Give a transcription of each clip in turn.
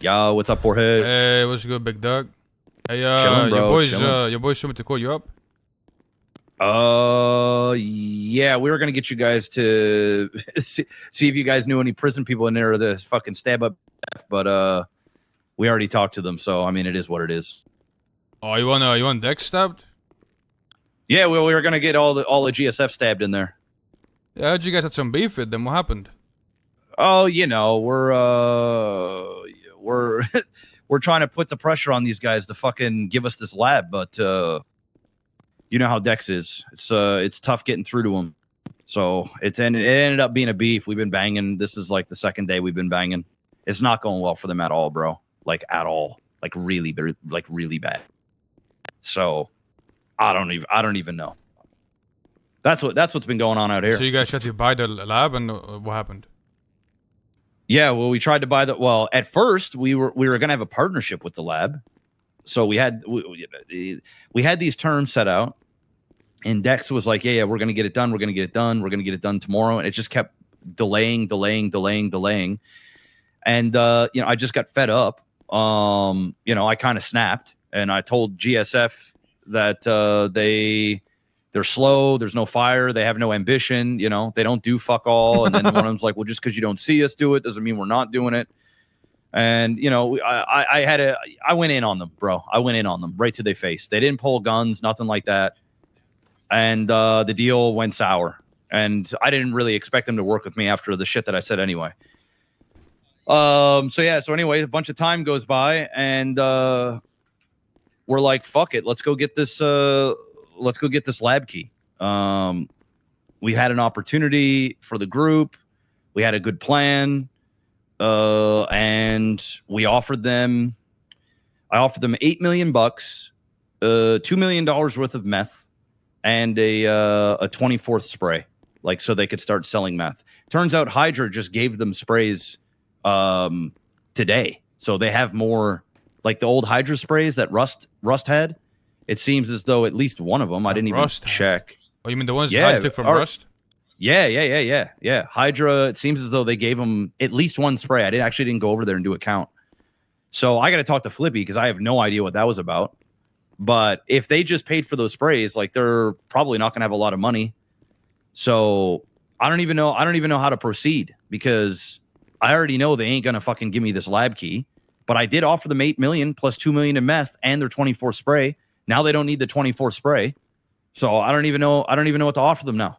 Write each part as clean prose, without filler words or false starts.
Yo, what's up, Jorge? Hey, what's good, big dog? Hey, Chilling, your bro. boys, Chilling. your boys told me to call you up. Yeah, we were gonna get you guys to see if you guys knew any prison people in there that fucking stab up, but we already talked to them, so I mean, it is what it is. Oh, you want Dex stabbed? Yeah, we were gonna get all the GSF stabbed in there. Yeah, I heard you guys had some beef with them. What happened? Oh, we're we're trying to put the pressure on these guys to fucking give us this lab, but you know how Dex is. It's tough getting through to him. So it ended up being a beef. We've been banging. This is like the second day we've been banging. It's not going well for them at all, bro. Like at all. Like really bad. So I don't even know. That's what's been going on out here. So you guys tried to buy the lab, and what happened? Yeah, well, we tried to buy the. Well, at first we were gonna have a partnership with the lab, so we had these terms set out, and Dex was like, yeah, we're gonna get it done. We're gonna get it done. We're gonna get it done tomorrow, and it just kept delaying, and I just got fed up. I kind of snapped, and I told GSF that they're slow. There's no fire. They have no ambition. They don't do fuck all. And then one of them's like, well, just because you don't see us do it doesn't mean we're not doing it. And, I went in on them, bro. I went in on them right to their face. They didn't pull guns, nothing like that. And the deal went sour. And I didn't really expect them to work with me after the shit that I said anyway. So anyway, a bunch of time goes by, and we're like, fuck it. Let's go get this lab key. We had an opportunity for the group. We had a good plan. And I offered them $8 million, $2 million worth of meth, and a 24th spray, like so they could start selling meth. Turns out Hydra just gave them sprays today, so they have more, like the old Hydra sprays that Rust had. It seems as though at least one of them, I didn't even check. Oh, you mean the ones I took from Rust? Yeah. Hydra, it seems as though they gave them at least one spray. I didn't go over there and do a count. So I got to talk to Flippy because I have no idea what that was about. But if they just paid for those sprays, like they're probably not going to have a lot of money. So I don't even know how to proceed, because I already know they ain't going to fucking give me this lab key. But I did offer them $8 million plus $2 million in meth and their 24 spray. Now they don't need the 24 spray. So I don't even know what to offer them now.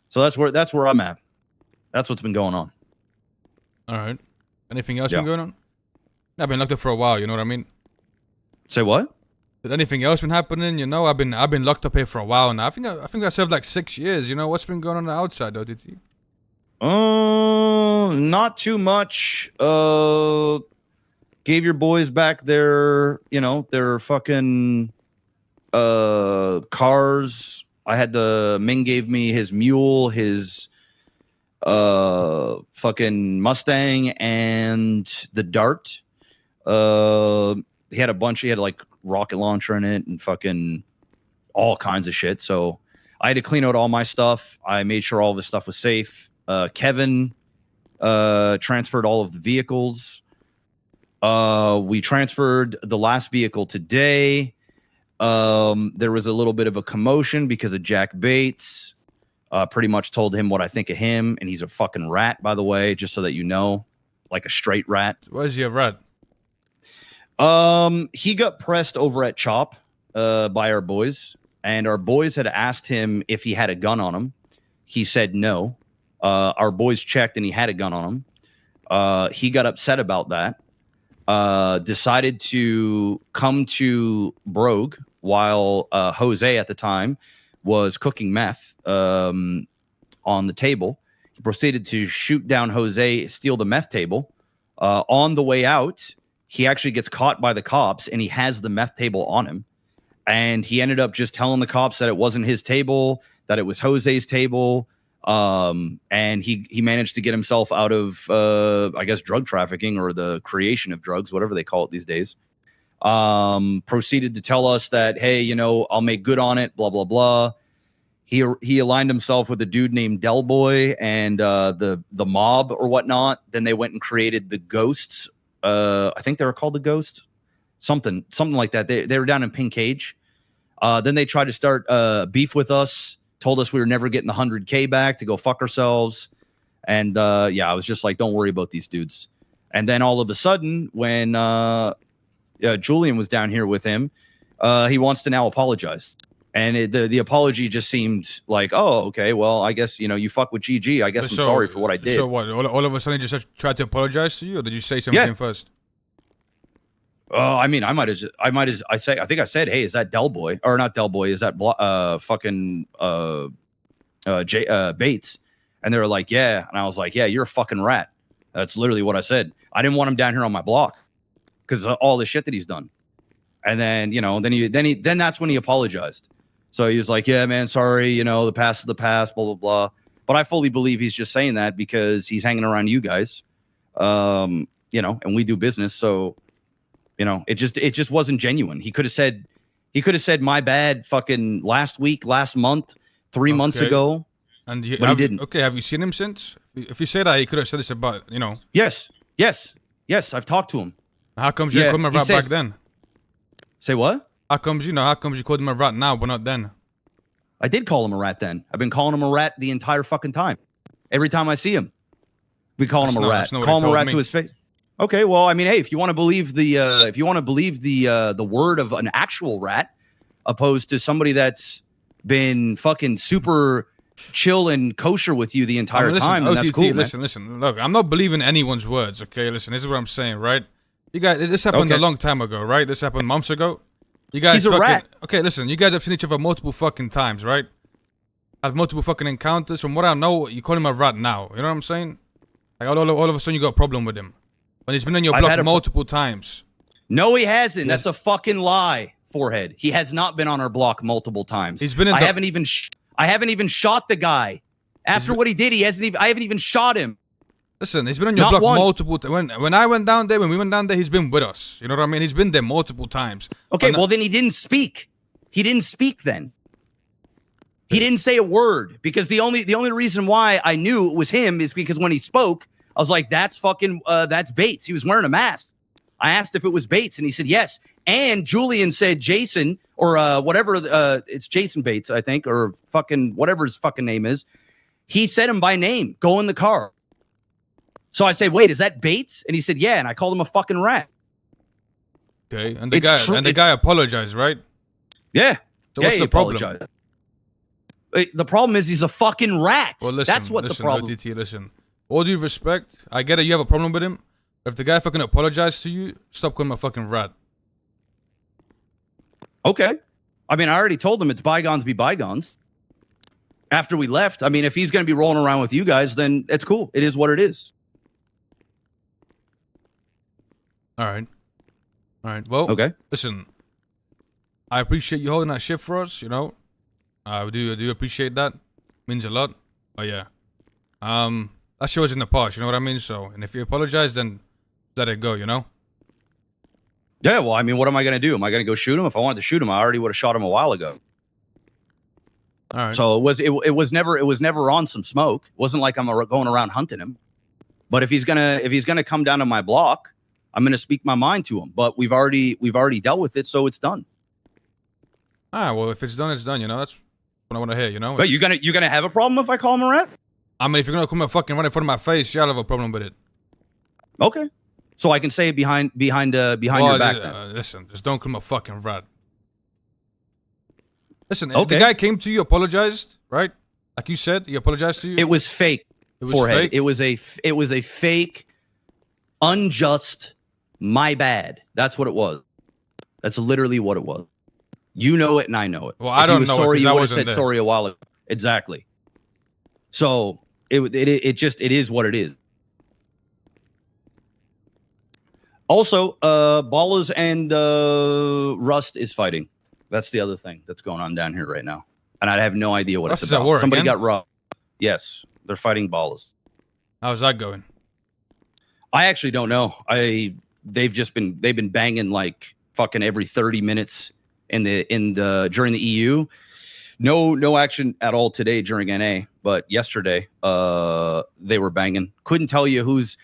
So that's where I'm at. That's what's been going on. All right. Anything else been going on? I've been locked up for a while. You know what I mean? Say what? Did anything else been happening? I've been locked up here for a while now. I think I served like 6 years. What's been going on the outside, OTT? Not too much. Gave your boys back their fucking cars. Ming gave me his mule, his fucking Mustang, and the Dart. He had like rocket launcher in it and fucking all kinds of shit. So I had to clean out all my stuff. I made sure all of his stuff was safe. Kevin transferred all of the vehicles. We transferred the last vehicle today. There was a little bit of a commotion because of Jack Bates. Pretty much told him what I think of him, and he's a fucking rat, by the way, just so that you know, like a straight rat. Why is he a rat? He got pressed over at Chop by our boys, and our boys had asked him if he had a gun on him. He said no. Our boys checked, and he had a gun on him. He got upset about that. Decided to come to Brogue while Jose at the time was cooking meth on the table. He proceeded to shoot down Jose, steal the meth table. On the way out, he actually gets caught by the cops, and he has the meth table on him. And he ended up just telling the cops that it wasn't his table, that it was Jose's table. And he managed to get himself out of, I guess, drug trafficking or the creation of drugs, whatever they call it these days. Proceeded to tell us that, hey, I'll make good on it, blah, blah, blah. He aligned himself with a dude named Del Boy and the mob or whatnot. Then they went and created the Ghosts. I think they were called the Ghost, something like that. They were down in Pink Cage. Then they tried to start beef with us. Told us we were never getting the 100K back, to go fuck ourselves. And I was just like, don't worry about these dudes. And then all of a sudden, when Julian was down here with him, he wants to now apologize. And the apology just seemed like, oh, okay, well, I guess, you fuck with GG. I guess I'm sorry for what I did. So what, all of a sudden you just tried to apologize to you, or did you say something first? I mean, I think I said, hey, is that Del Boy? Or not Del Boy, is that Bates? And they were like, yeah. And I was like, yeah, you're a fucking rat. That's literally what I said. I didn't want him down here on my block because of all the shit that he's done. And then, then that's when he apologized. So he was like, yeah, man, sorry, the past is the past, blah, blah, blah. But I fully believe he's just saying that because he's hanging around you guys, and we do business. So, it just wasn't genuine. He could have said my bad fucking last week, last month, 3 months ago. But he didn't. Okay, have you seen him since? If you say that, he could have said this about, Yes, I've talked to him. How comes you called him a rat back then? Say what? How comes you called him a rat now, but not then? I did call him a rat then. I've been calling him a rat the entire fucking time. Every time I see him, we call him a rat. Call him a rat to his face. Okay, well, I mean, hey, if you want to believe the word of an actual rat, opposed to somebody that's been fucking super chill and kosher with you the entire time, then that's cool. Listen. Look, I'm not believing anyone's words. Okay, listen, this is what I'm saying, right? You guys, this happened a long time ago, right? This happened months ago. You guys, he's a rat. Okay, listen, you guys have seen each other multiple fucking times, right? Have multiple fucking encounters. From what I know, you call him a rat now. You know what I'm saying? Like all of a sudden, you got a problem with him. When he's been on your block multiple times. No, he hasn't. That's a fucking lie, Forehead. He has not been on our block multiple times. He's been. I haven't even shot the guy. After what he did, I haven't even shot him. Listen, he's been on your block multiple times. When I went down there, when we went down there, he's been with us. You know what I mean? He's been there multiple times. Okay, well then he didn't speak. He didn't speak then. He didn't say a word because the only reason why I knew it was him is because when he spoke, I was like, that's Bates. He was wearing a mask. I asked if it was Bates, and he said yes. And Julian said Jason or whatever. It's Jason Bates, I think, or fucking whatever his fucking name is. He said him by name. Go in the car. So I say, wait, is that Bates? And he said, yeah. And I called him a fucking rat. Okay, and the guy apologized, right? Yeah. So what's the problem? The problem is he's a fucking rat. Well, listen, that's what the problem. OTT, listen. All due respect, I get it. You have a problem with him. If the guy fucking apologized to you, stop calling him a fucking rat. Okay. I mean, I already told him it's bygones be bygones. After we left, I mean, if he's going to be rolling around with you guys, then it's cool. It is what it is. All right. Well, okay. Listen, I appreciate you holding that shit for us. I do appreciate that. Means a lot. But yeah, that shit was in the past. You know what I mean? So, and if you apologize, then let it go. Yeah. Well, I mean, what am I gonna do? Am I gonna go shoot him? If I wanted to shoot him, I already would have shot him a while ago. All right. So it was never on some smoke. It wasn't like I'm going around hunting him. But if he's gonna come down to my block, I'm gonna speak my mind to him. But we've already dealt with it, so it's done. Well, if it's done, it's done. That's what I want to hear. But you gonna have a problem if I call him a rat? I mean, if you're gonna come and fucking run in front of my face, yeah, I'll have a problem with it. Okay. So I can say it behind your back. Listen, just don't call him a fucking rat. Listen, the guy came to you, apologized, right? Like you said, he apologized to you. It was fake. It was Forehead. fake? It was a fake, unjust. My bad. That's what it was. That's literally what it was. You know it, and I know it. Well, I don't know. Sorry, you would have said sorry a while ago. Exactly. So it is what it is. Also, Ballers and Rust is fighting. That's the other thing that's going on down here right now, and I have no idea what it's about. Somebody got robbed. Yes, they're fighting Ballers. How's that going? I actually don't know. They've been banging like fucking every 30 minutes during the EU. No action at all today during NA, but yesterday they were banging. Couldn't tell you who's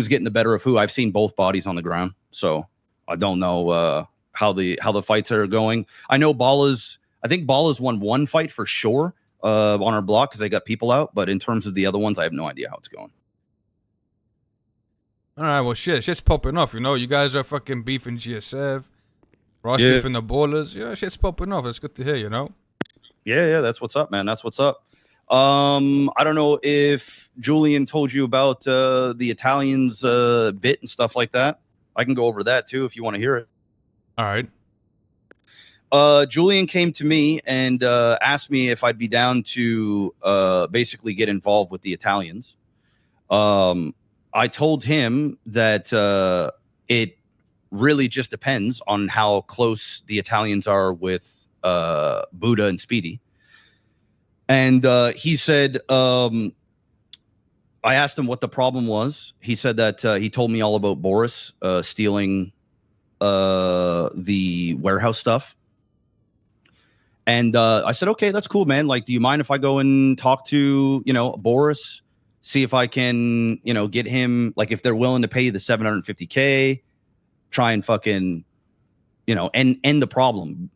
getting the better of who. I've seen both bodies on the ground, so I don't know how the fights are going. I know I think Balla's won one fight for sure on our block because they got people out, but in terms of the other ones, I have no idea how it's going. All right, well, shit's popping off. You guys are fucking beefing GSF. Ross beefing the ballers. Yeah, shit's popping off. It's good to hear. Yeah, that's what's up, man. That's what's up. I don't know if Julian told you about the Italians bit and stuff like that. I can go over that too if you want to hear it. All right. Julian came to me and asked me if I'd be down to basically get involved with the Italians. I told him that it really just depends on how close the Italians are with Buddha and Speedy. And he said, I asked him what the problem was. He said that he told me all about Boris stealing the warehouse stuff. And I said, okay, that's cool, man. Like, do you mind if I go and talk to, Boris, see if I can, get him, like, if they're willing to pay you the $750K, try and fucking, end the problem,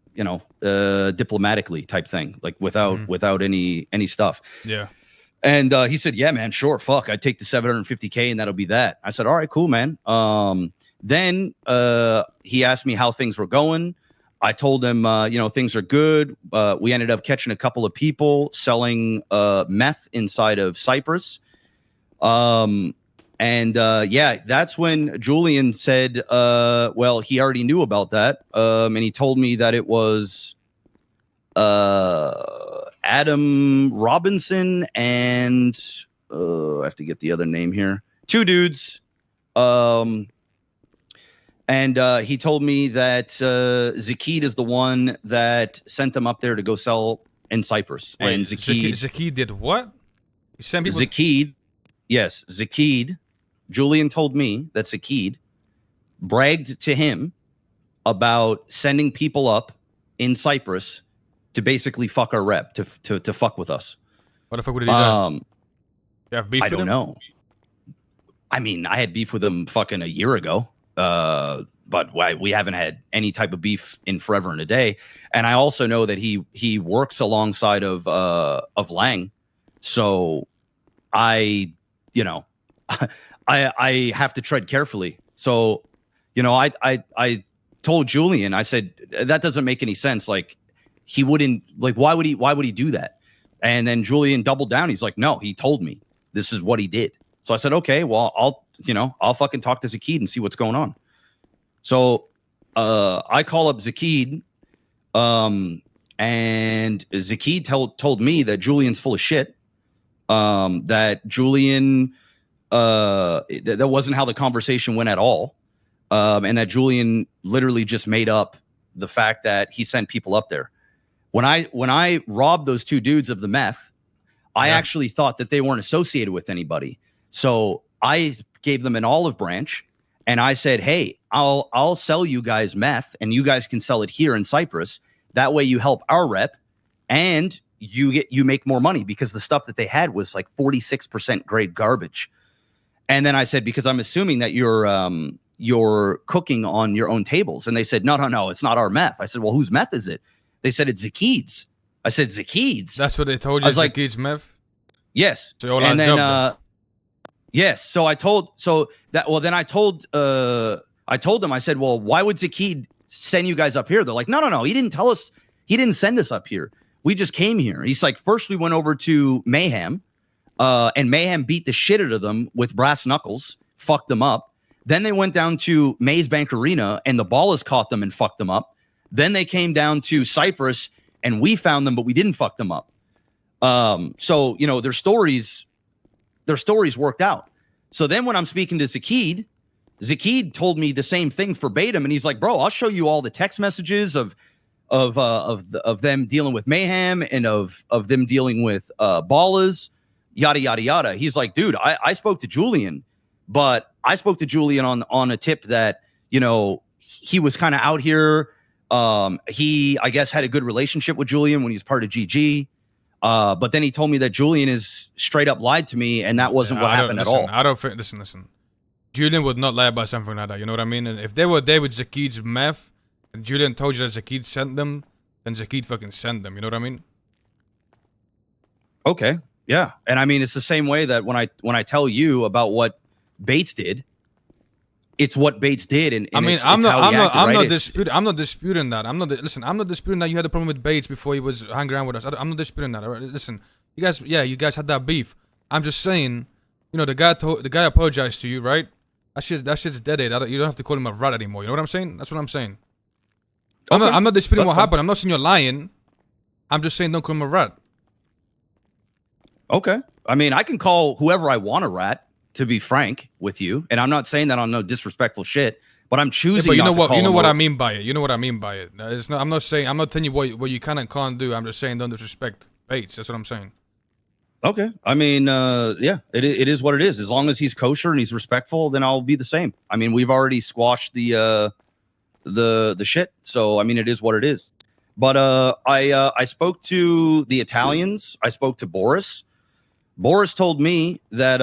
diplomatically type thing, like without any stuff. Yeah. And he said, yeah, man, sure. Fuck, I'd take the $750K and that'll be that. I said, all right, cool, man. Then he asked me how things were going. I told him, things are good. We ended up catching a couple of people selling meth inside of Cyprus. That's when Julian said, well, he already knew about that. And he told me that it was Adam Robinson and I have to get the other name here. Two dudes. And he told me that Zaceed is the one that sent them up there to go sell in Cyprus. Hey, and Zaceed did what? He sent people. Zaceed. Julian told me that Zaceed bragged to him about sending people up in Cyprus to basically fuck our rep, to fuck with us. What the fuck would he do? You have beef with him? I don't know. I mean, I had beef with him fucking a year ago. But we haven't had any type of beef in forever and a day. And I also know that he works alongside of Lang. So I have to tread carefully. So, I told Julian, I said, that doesn't make any sense. Like, he wouldn't, like, why would he do that? And then Julian doubled down. He's like, no, he told me this is what he did. So I said, okay, well, I'll fucking talk to Zaceed and see what's going on. So I call up Zaceed, and Zaceed told me that Julian's full of shit. That Julian, that wasn't how the conversation went at all. And that Julian literally just made up the fact that he sent people up there. When I robbed those two dudes of the meth, I actually thought that they weren't associated with anybody. So I gave them an olive branch and I said, hey, I'll sell you guys meth and you guys can sell it here in Cyprus. That way you help our rep and you make more money, because the stuff that they had was like 46% grade garbage. And then I said, because I'm assuming that you're cooking on your own tables. And they said, no, it's not our meth. I said, well, whose meth is it? They said, it's Zaceed's. I said, Zaceed's? That's what they told you, Zaceed's meth? Yes. So and then, yes. So I told them, I said, well, why would Zaceed send you guys up here? They're like, no. He didn't tell us. He didn't send us up here. We just came here. He's like, first we went over to Mayhem, and Mayhem beat the shit out of them with brass knuckles, fucked them up. Then they went down to Maze Bank Arena and the Ballers caught them and fucked them up. Then they came down to Cyprus and we found them, but we didn't fuck them up. So, their stories worked out. So then when I'm speaking to Zaceed told me the same thing verbatim. And he's like, bro, I'll show you all the text messages of them dealing with Mayhem and of them dealing with Ballers, yada, yada, yada. He's like, dude, I spoke to Julian, but I spoke to Julian on a tip that, he was kind of out here He, I guess, had a good relationship with Julian when he was part of GG. But then he told me that Julian is straight up lied to me, and that wasn't what happened at all. I don't think. Listen. Julian would not lie about something like that. You know what I mean? And if they were there with Zaceed's meth, and Julian told you that Zaceed sent them, then Zaceed fucking sent them. You know what I mean? Okay. Yeah. And I mean, it's the same way that when I tell you about what Bates did, it's what Bates did. And I mean, I'm not disputing that. I'm not disputing that you had a problem with Bates before he was hanging around with us. I'm not disputing that. All right? Listen, you guys had that beef. I'm just saying, you know, the guy apologized to you, right? That shit's dead. You don't have to call him a rat anymore. You know what I'm saying? That's what I'm saying. Okay. I'm not disputing what happened. I'm not saying you're lying. I'm just saying don't call him a rat. Okay. I mean, I can call whoever I want a rat, to be frank with you. And I'm not saying that on no disrespectful shit, but I'm choosing but you not know to what, call you know him what I mean by it. You know what I mean by it. It's not, I'm not telling you what you can and can't do. I'm just saying don't disrespect Bates. That's what I'm saying. Okay. I mean, yeah, it is what it is. As long as he's kosher and he's respectful, then I'll be the same. I mean, we've already squashed the shit. So, I mean, it is what it is. But I spoke to the Italians. I spoke to Boris. Boris told me that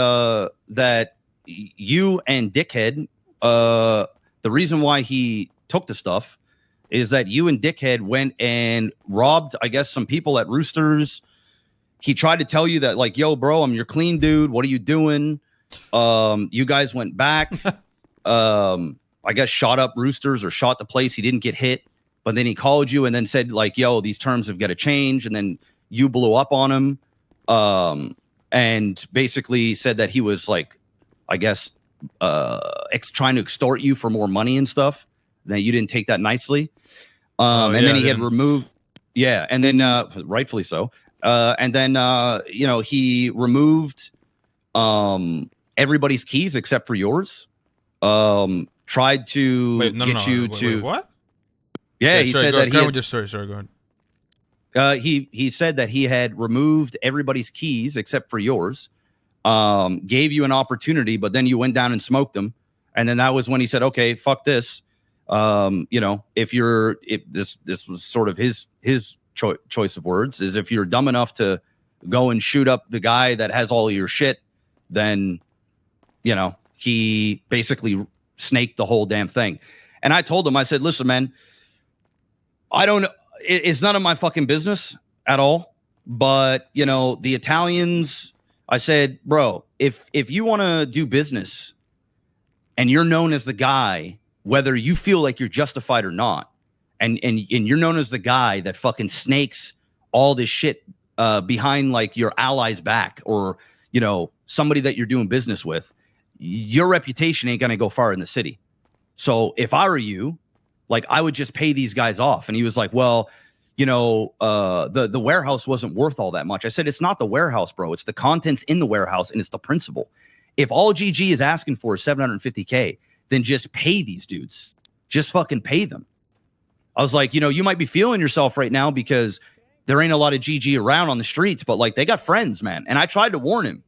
that you and Dickhead, the reason why he took the stuff is that you and Dickhead went and robbed, I guess, some people at Roosters. He tried to tell you that, like, yo, bro, I'm your clean dude. What are you doing? You guys went back. I guess shot up Roosters or shot the place. He didn't get hit, but then he called you and then said, like, yo, these terms have got to change. And then you blew up on him. And basically said that he was, like, I guess, trying to extort you for more money and stuff. That you didn't take that nicely. And then he had removed, and then rightfully so. And then you know, he removed everybody's keys except for yours. Tried to get you to what? Yeah, he said that he had, sorry, go ahead. He said that he had removed everybody's keys except for yours, gave you an opportunity, but then you went down and smoked them. And then that was when he said, okay, fuck this. You know, if this was sort of his choice of words, is if you're dumb enough to go and shoot up the guy that has all of your shit, then, you know, he basically snaked the whole damn thing. And I told him, I said, listen, man, I don't know. It's none of my fucking business at all. But, you know, the Italians, I said, bro, if you want to do business and you're known as the guy, whether you feel like you're justified or not, and you're known as the guy that fucking snakes all this shit behind, like, your ally's back, or, you know, somebody that you're doing business with, your reputation ain't going to go far in the city. So if I were you, like, I would just pay these guys off. And he was like, well, you know, the warehouse wasn't worth all that much. I said, it's not the warehouse, bro. It's the contents in the warehouse, and it's the principal. If all GG is asking for is $750K, then just pay these dudes. Just fucking pay them. I was like, you know, you might be feeling yourself right now because there ain't a lot of GG around on the streets, but, like, they got friends, man. And I tried to warn him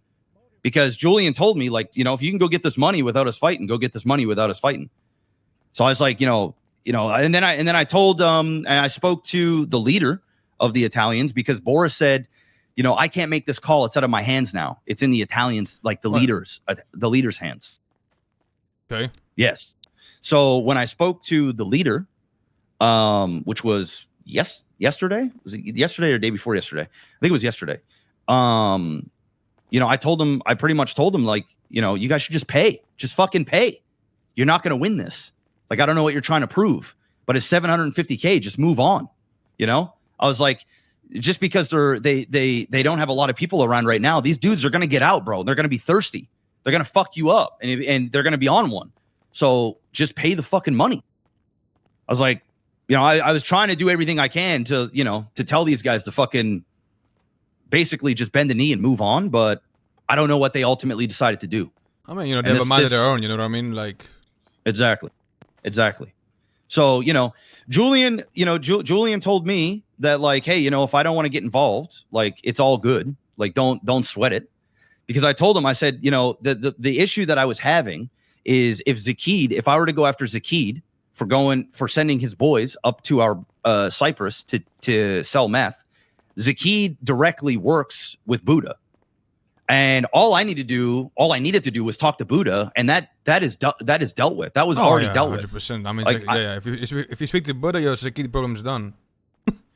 because Julian told me, like, you know, if you can go get this money without us fighting, go get this money without us fighting. So I was like, you know, and then I told and I spoke to the leader of the Italians, because Boris said, you know, I can't make this call. It's out of my hands now. It's in the Italians, like the leaders' hands. Okay. Yes. So when I spoke to the leader, which was yesterday, was it yesterday or day before yesterday? I think it was yesterday. You know, I pretty much told him, like, you know, you guys should just pay, just fucking pay. You're not going to win this. Like, I don't know what you're trying to prove, but it's $750K. Just move on. You know, I was like, just because they don't have a lot of people around right now, these dudes are going to get out, bro. They're going to be thirsty. They're going to fuck you up, and they're going to be on one. So just pay the fucking money. I was like, you know, I was trying to do everything I can to, you know, to tell these guys to fucking basically just bend the knee and move on. But I don't know what they ultimately decided to do. I mean, you know, they have a mind of their own. You know what I mean? Like, exactly. So, you know, Julian told me that, like, hey, you know, if I don't want to get involved, like, it's all good. Like, don't sweat it. Because I told him, I said, you know, the issue that I was having is if I were to go after Zaceed for sending his boys up to our Cyprus to sell meth. Zaceed directly works with Buddha. And all I needed to do was talk to Buddha, and that is dealt with. That was already dealt 100%. with. I mean, like, if you speak to Buddha, your Zaceed problem's done.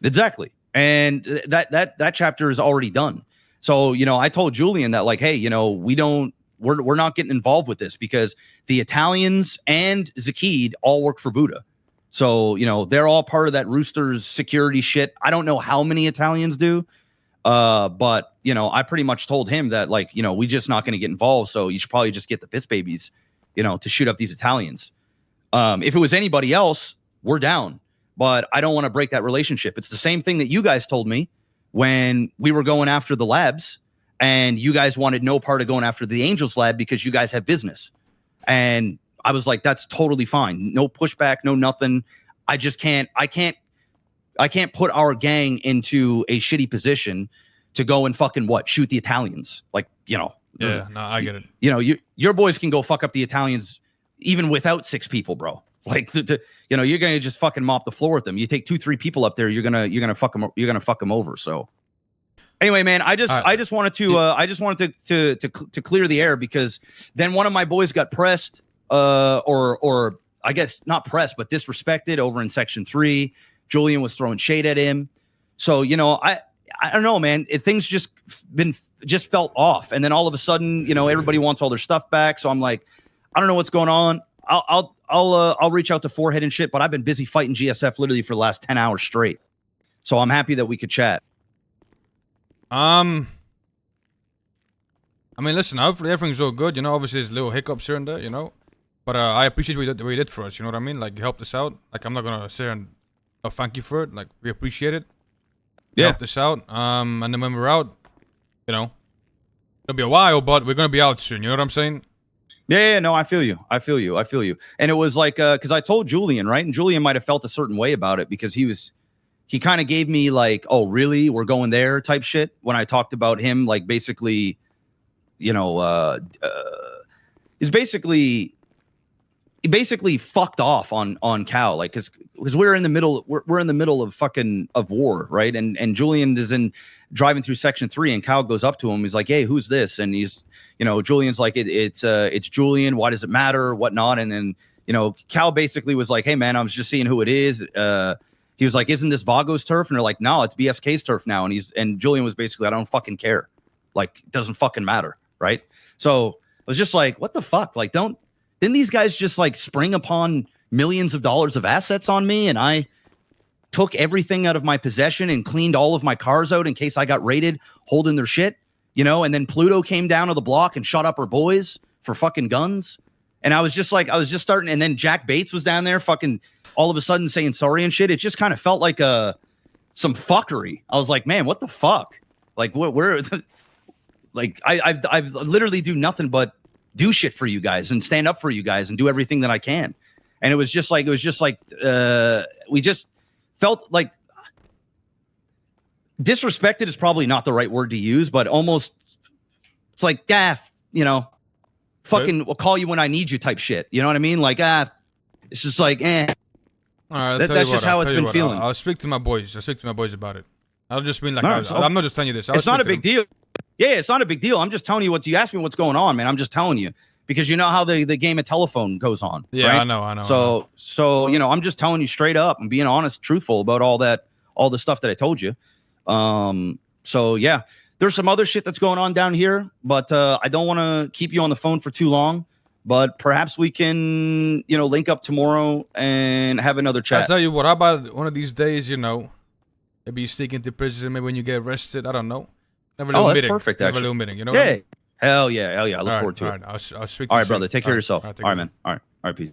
Exactly, and that chapter is already done. So I told Julian that, like, hey, we're not getting involved with this because the Italians and Zaceed all work for Buddha. So they're all part of that Roosters security shit. I don't know how many Italians do. But I pretty much told him that, like, we just not going to get involved. So you should probably just get the piss babies, to shoot up these Italians. If it was anybody else, we're down, but I don't want to break that relationship. It's the same thing that you guys told me when we were going after the labs, and you guys wanted no part of going after the Angels lab because you guys have business. And I was like, that's totally fine. No pushback, no nothing. I can't put our gang into a shitty position to go and fucking shoot the Italians. Like, Yeah, no, I get it. Your boys can go fuck up the Italians even without 6 people, bro. Like, you're gonna just fucking mop the floor with them. You take 2-3 people up there, you're gonna fuck them over. So anyway, man, I just wanted to clear the air, because then one of my boys got pressed, or I guess not pressed, but disrespected over in Section 3. Julian was throwing shade at him. So, I don't know, man. Things just felt off. And then all of a sudden, everybody wants all their stuff back. So I'm like, I don't know what's going on. I'll reach out to Forehead and shit, but I've been busy fighting GSF literally for the last 10 hours straight. So I'm happy that we could chat. I mean, listen, hopefully everything's all good. Obviously there's little hiccups here and there, but I appreciate what you did for us. You know what I mean? Like, you helped us out. Like, I'm not going to sit here and thank you for it. Like, we appreciate it. Help this out. And then when we're out, it'll be a while, but we're gonna be out soon. You know what I'm saying? Yeah, no, I feel you. And it was like, because I told Julian, right? And Julian might have felt a certain way about it, because he kind of gave me like, oh, really? We're going there type shit when I talked about him, like, basically, he basically fucked off on Cal, like, because we're in the middle of war, right? And Julian is driving through Section 3, and Cal goes up to him. He's like, hey, who's this? And he's, Julian's like, it's Julian. Why does it matter? Whatnot? And then, Cal basically was like, hey, man, I was just seeing who it is. He was like, isn't this Vago's turf? And they're like, no, it's BSK's turf now. And Julian was basically, I don't fucking care. Like, it doesn't fucking matter, right? So I was just like, what the fuck? Like, didn't these guys just like spring upon millions of dollars of assets on me, and I took everything out of my possession and cleaned all of my cars out in case I got raided holding their shit, and then Pluto came down to the block and shot up our boys for fucking guns. And I was just starting, and then Jack Bates was down there fucking all of a sudden saying sorry and shit. It just kind of felt like some fuckery. I was like, man, what the fuck? Like, where like, I've literally do nothing but do shit for you guys and stand up for you guys and do everything that I can. And it was just like we just felt like disrespected is probably not the right word to use, but almost it's like, fucking we'll call you when I need you type shit. You know what I mean? Like, it's just like, All right, that's just how it's been feeling. I'll speak to my boys. about it. I'll just mean like, I'm not just telling you this. It's not a big deal. Yeah, it's not a big deal. I'm just telling you you asked me what's going on, man. I'm just telling you, because you know how the game of telephone goes on. Yeah, right? I know. So I'm just telling you straight up and being honest, truthful about all the stuff that I told you. So yeah, there's some other shit that's going on down here, but I don't want to keep you on the phone for too long. But perhaps we can, link up tomorrow and have another chat. I'll tell you what, how about one of these days, maybe you sneak into prison, maybe when you get arrested, I don't know. That's perfect, actually. Have a little meeting, Yeah. Hell yeah. I look forward to it. All right, I'll speak to you All right, soon. brother. Take care of yourself. All right, man. All right, peace.